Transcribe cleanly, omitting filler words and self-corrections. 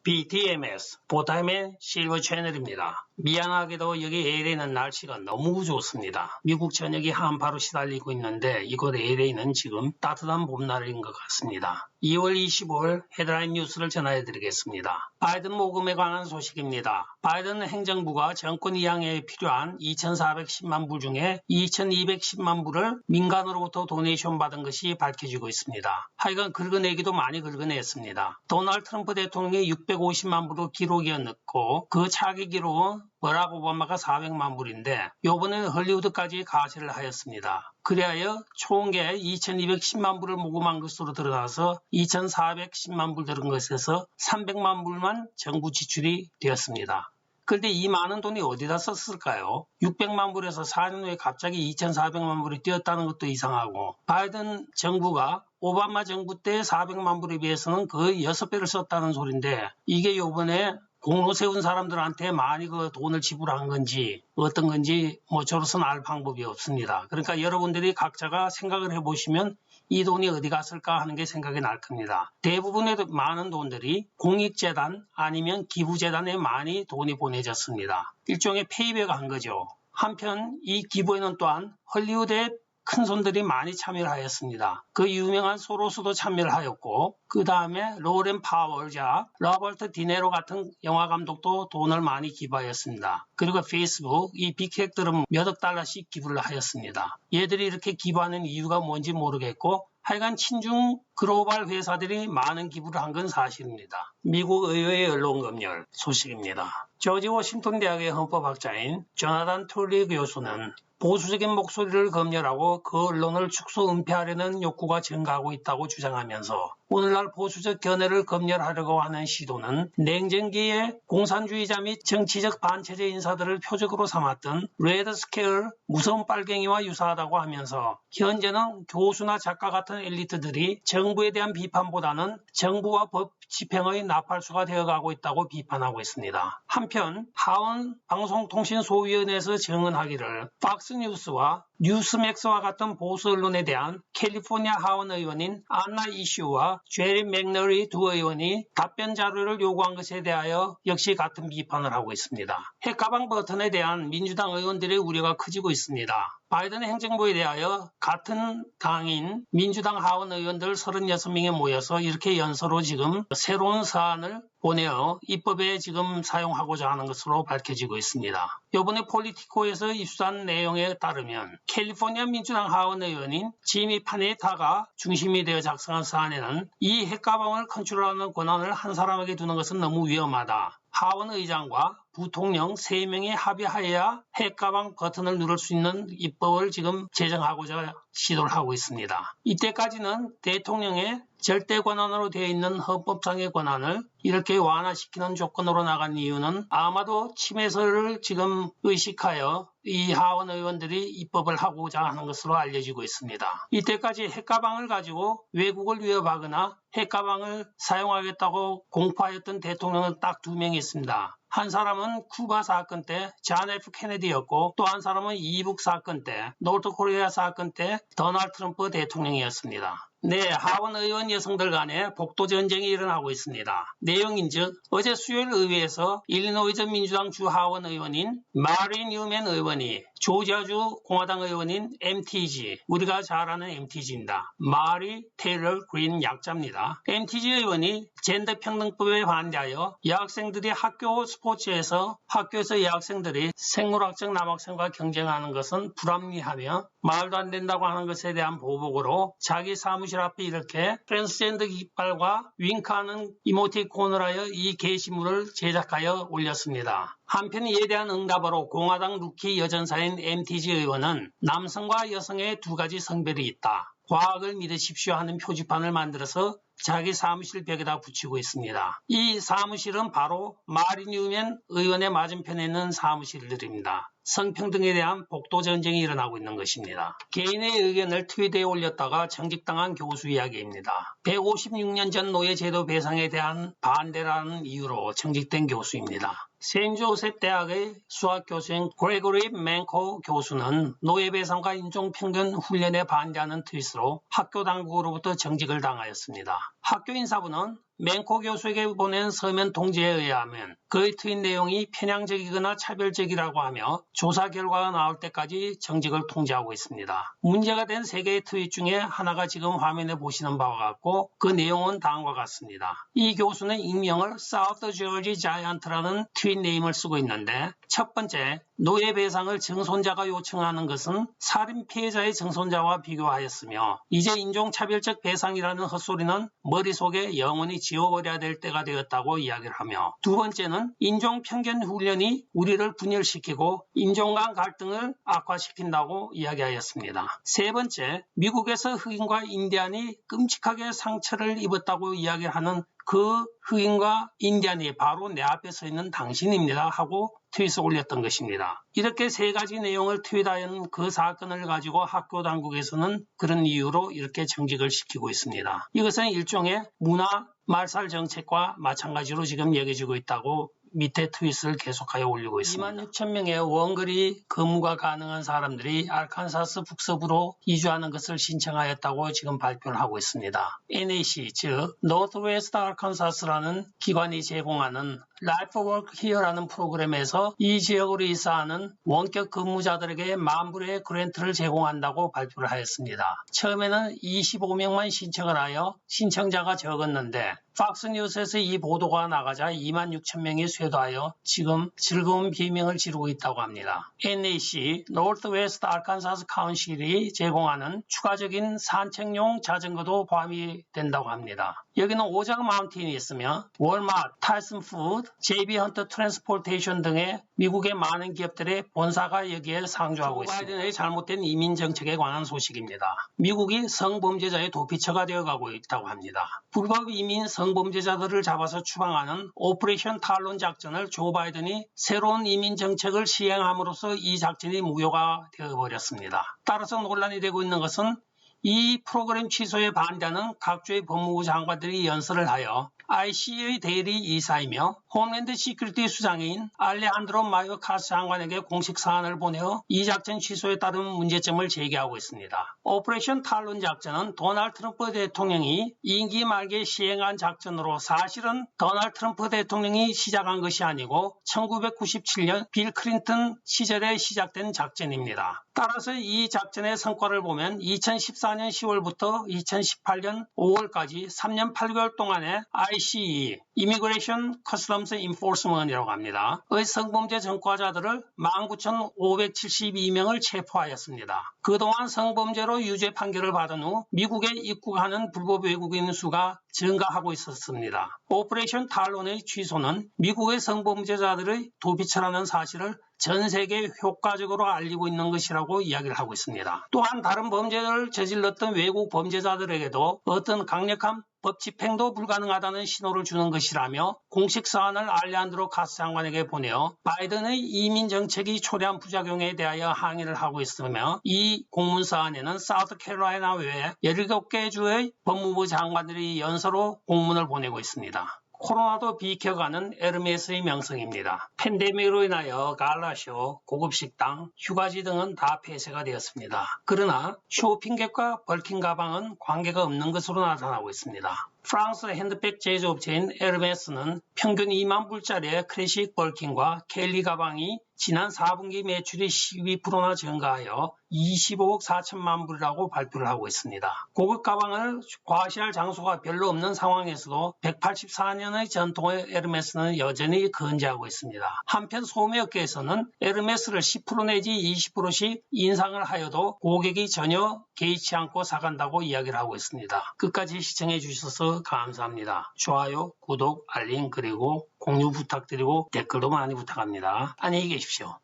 BTMS, 보타임의 실버 채널입니다. 미안하게도 여기 LA는 날씨가 너무 좋습니다. 미국 전역이 한파로 시달리고 있는데 이곳 LA는 지금 따뜻한 봄날인 것 같습니다. 2월 25일 헤드라인 뉴스를 전해드리겠습니다. 바이든 모금에 관한 소식입니다. 바이든 행정부가 정권 이양에 필요한 2,410만 불 중에 2,210만 불을 민간으로부터 도네이션 받은 것이 밝혀지고 있습니다. 하여간 긁어내기도 많이 긁어냈습니다. 도널드 트럼프 대통령이 650만 불을 기록에 넣고 그 차기 기록은 버락 오바마가 400만 불인데 요번에는 헐리우드까지 가세를 하였습니다. 그리하여 총계 2,210만 불을 모금한 것으로 드러나서 2,410만 불 들은 것에서 300만 불만 정부 지출이 되었습니다. 그런데 이 많은 돈이 어디다 썼을까요? 600만 불에서 4년 후에 갑자기 2,400만 불이 뛰었다는 것도 이상하고 바이든 정부가 오바마 정부 때 400만 불에 비해서는 거의 6배를 썼다는 소린데 이게 요번에 공로 세운 사람들한테 많이 그 돈을 지불한 건지 어떤 건지 저로서는 알 방법이 없습니다. 그러니까 여러분들이 각자가 생각을 해보시면 이 돈이 어디 갔을까 하는 게 생각이 날 겁니다. 대부분의 많은 돈들이 공익재단 아니면 기부재단에 많이 돈이 보내졌습니다. 일종의 페이백 한 거죠. 한편 이 기부에는 또한 헐리우드의 큰 손들이 많이 참여를 하였습니다. 그 유명한 소로스도 참여를 하였고 그 다음에 로렌 파월자, 로버트 디네로 같은 영화 감독도 돈을 많이 기부하였습니다. 그리고 페이스북, 이 빅텍들은 몇억 달러씩 기부를 하였습니다. 얘들이 이렇게 기부하는 이유가 뭔지 모르겠고 하여간 친중 글로벌 회사들이 많은 기부를 한 건 사실입니다. 미국 의회의 언론검열 소식입니다. 조지 워싱턴 대학의 헌법학자인 조나단 툴리 교수는 보수적인 목소리를 검열하고 그 언론을 축소 은폐하려는 욕구가 증가하고 있다고 주장하면서 오늘날 보수적 견해를 검열하려고 하는 시도는 냉전기의 공산주의자 및 정치적 반체제 인사들을 표적으로 삼았던 레드 스퀘어 무서운 빨갱이와 유사하다고 하면서 현재는 교수나 작가 같은 엘리트들이 정부에 대한 비판보다는 정부와 법 집행의 나팔수가 되어가고 있다고 비판하고 있습니다. 한편 하원 방송통신소위원회에서 증언하기를 팍스뉴스와 뉴스맥스와 같은 보수 언론에 대한 캘리포니아 하원 의원인 안나 이슈와 제리 맥너리 두 의원이 답변 자료를 요구한 것에 대하여 역시 같은 비판을 하고 있습니다. 핵가방 버튼에 대한 민주당 의원들의 우려가 커지고 있습니다. 바이든 행정부에 대하여 같은 당인 민주당 하원 의원들 36명이 모여서 이렇게 연서로 지금 새로운 사안을 보내어 입법에 지금 사용하고자 하는 것으로 밝혀지고 있습니다. 이번에 폴리티코에서 입수한 내용에 따르면 캘리포니아 민주당 하원 의원인 지미 파네타가 중심이 되어 작성한 사안에는 이 핵가방을 컨트롤하는 권한을 한 사람에게 두는 것은 너무 위험하다. 하원 의장과 부통령 3명이 합의하여야 핵가방 버튼을 누를 수 있는 입법을 지금 제정하고자 시도를 하고 있습니다. 이때까지는 대통령의 절대 권한으로 되어 있는 헌법상의 권한을 이렇게 완화시키는 조건으로 나간 이유는 아마도 침해설을 지금 의식하여 이 하원 의원들이 입법을 하고자 하는 것으로 알려지고 있습니다. 이때까지 핵가방을 가지고 외국을 위협하거나 핵가방을 사용하겠다고 공포하였던 대통령은 딱 2명이 있습니다. 한 사람은 쿠바 사건 때 존 F 케네디였고 또 한 사람은 이북 사건 때 노트 코리아 사건 때 도널드 트럼프 대통령이었습니다. 네, 하원 의원 여성들 간에 복도 전쟁이 일어나고 있습니다. 내용인즉 어제 수요일 의회에서 일리노이주 민주당 주 하원 의원인 마리 뉴맨 의원이 조지아주 공화당 의원인 MTG, 우리가 잘 아는 MTG입니다. 마리 테일러 그린 약자입니다. MTG 의원이 젠더평등법에 반대하여 여학생들이 학교 스포츠에서 학교에서 여학생들이 생물학적 남학생과 경쟁하는 것은 불합리하며 말도 안 된다고 하는 것에 대한 보복으로 자기 사무실 앞에 이렇게 트랜스젠더 깃발과 윙크하는 이모티콘을 하여 이 게시물을 제작하여 올렸습니다. 한편 이에 대한 응답으로 공화당 루키 여전사인 MTG 의원은 남성과 여성의 2가지 성별이 있다. 과학을 믿으십시오 하는 표지판을 만들어서 자기 사무실 벽에다 붙이고 있습니다. 이 사무실은 바로 마리 뉴맨 의원의 맞은편에 있는 사무실들입니다. 성평등에 대한 복도 전쟁이 일어나고 있는 것입니다. 개인의 의견을 트윗에 올렸다가 정직당한 교수 이야기입니다. 156년 전 노예제도 배상에 대한 반대라는 이유로 정직된 교수입니다. 세인조셉 대학의 수학 교수인 그레고리 맨코 교수는 노예배상과 인종평등 훈련에 반대하는 트윗으로 학교 당국으로부터 정직을 당하였습니다. 학교 인사부는 맹코 교수에게 보낸 서면 통지에 의하면 그의 트윗 내용이 편향적이거나 차별적이라고 하며 조사 결과가 나올 때까지 정직을 통지하고 있습니다. 문제가 된 3개의 트윗 중에 하나가 지금 화면에 보시는 바와 같고 그 내용은 다음과 같습니다. 이 교수는 익명을 South Georgia Giant라는 트윗 네임을 쓰고 있는데 첫 번째, 노예 배상을 증손자가 요청하는 것은 살인 피해자의 증손자와 비교하였으며 이제 인종차별적 배상이라는 헛소리는 머릿속에 영원히 지워버려야 될 때가 되었다고 이야기를 하며 두 번째는 인종편견 훈련이 우리를 분열시키고 인종 간 갈등을 악화시킨다고 이야기하였습니다. 세 번째, 미국에서 흑인과 인디안이 끔찍하게 상처를 입었다고 이야기하는 그 흑인과 인디안이 바로 내 앞에 서 있는 당신입니다 하고 트윗을 올렸던 것입니다. 이렇게 3가지 내용을 트윗하는 그 사건을 가지고 학교 당국에서는 그런 이유로 이렇게 정직을 시키고 있습니다. 이것은 일종의 문화 말살 정책과 마찬가지로 지금 여겨지고 있다고 밑에 트윗을 계속하여 올리고 있습니다. 26,000명의 원거리 근무가 가능한 사람들이 알칸사스 북서부로 이주하는 것을 신청하였다고 지금 발표를 하고 있습니다. NAC, 즉 Northwest Arkansas라는 기관이 제공하는 Life Work Here라는 프로그램에서 이 지역으로 이사하는 원격 근무자들에게 $10,000불의 그랜트를 제공한다고 발표를 하였습니다. 처음에는 25명만 신청을 하여 신청자가 적었는데 팍스뉴스에서 이 보도가 나가자 26,000명이 쇄도하여 지금 즐거운 비명을 지르고 있다고 합니다. NAC, Northwest Arkansas Council이 제공하는 추가적인 산책용 자전거도 포함이 된다고 합니다. 여기는 오자그 마운틴이 있으며 월마트, 타이슨 푸드, JB 헌터 트랜스포테이션 등의 미국의 많은 기업들의 본사가 여기에 상주하고 있습니다. 바이든의 잘못된 이민 정책에 관한 소식입니다. 미국이 성범죄자의 도피처가 되어가고 있다고 합니다. 불법 이민 성범죄자들을 잡아서 추방하는 오퍼레이션 탈론 작전을 조 바이든이 새로운 이민 정책을 시행함으로써 이 작전이 무효가 되어버렸습니다. 따라서 논란이 되고 있는 것은 이 프로그램 취소에 반대하는 각주의 법무부 장관들이 연설을 하여 IC의 대리 이사이며 홈랜드 시큐리티 수장인 알레한드로 마요카스 장관에게 공식 사안을 보내어 이 작전 취소에 따른 문제점을 제기하고 있습니다. 오퍼레이션 탈론 작전은 도널드 트럼프 대통령이 임기 말기에 시행한 작전으로 사실은 도널드 트럼프 대통령이 시작한 것이 아니고 1997년 빌 클린턴 시절에 시작된 작전입니다. 따라서 이 작전의 성과를 보면 2014년 10월부터 2018년 5월까지 3년 8개월 동안에 ICE, Immigration Customs Enforcement이라고 합니다. 의 성범죄 전과자들을 19,572명을 체포하였습니다. 그동안 성범죄로 유죄 판결을 받은 후 미국에 입국하는 불법 외국인 수가 증가하고 있었습니다. 오퍼레이션 탈론의 취소는 미국의 성범죄자들의 도피처라는 사실을 전 세계에 효과적으로 알리고 있는 것이라고 이야기를 하고 있습니다. 또한 다른 범죄를 저질렀던 외국 범죄자들에게도 어떤 강력한 법 집행도 불가능하다는 신호를 주는 것이라며 공식 사안을 알레한드로 카스 장관에게 보내어 바이든의 이민 정책이 초래한 부작용에 대하여 항의를 하고 있으며 이 공문 사안에는 사우스캐롤라이나 외에 17개 주의 법무부 장관들이 연서로 공문을 보내고 있습니다. 코로나도 비켜가는 에르메스의 명성입니다. 팬데믹으로 인하여 갈라쇼, 고급식당, 휴가지 등은 다 폐쇄가 되었습니다. 그러나 쇼핑객과 벌킨 가방은 관계가 없는 것으로 나타나고 있습니다. 프랑스 핸드백 제조업체인 에르메스는 평균 2만 불짜리의 클래식 벌킨과 켈리 가방이 지난 4분기 매출이 12%나 증가하여 25억 4천만 불이라고 발표를 하고 있습니다. 고급 가방을 과시할 장소가 별로 없는 상황에서도 184년의 전통의 에르메스는 여전히 건재하고 있습니다. 한편 소매업계에서는 에르메스를 10% 내지 20%씩 인상을 하여도 고객이 전혀 개의치 않고 사간다고 이야기를 하고 있습니다. 끝까지 시청해 주셔서 감사합니다. 좋아요, 구독, 알림 그리고 공유 부탁드리고 댓글도 많이 부탁합니다. 안녕히 계십시오.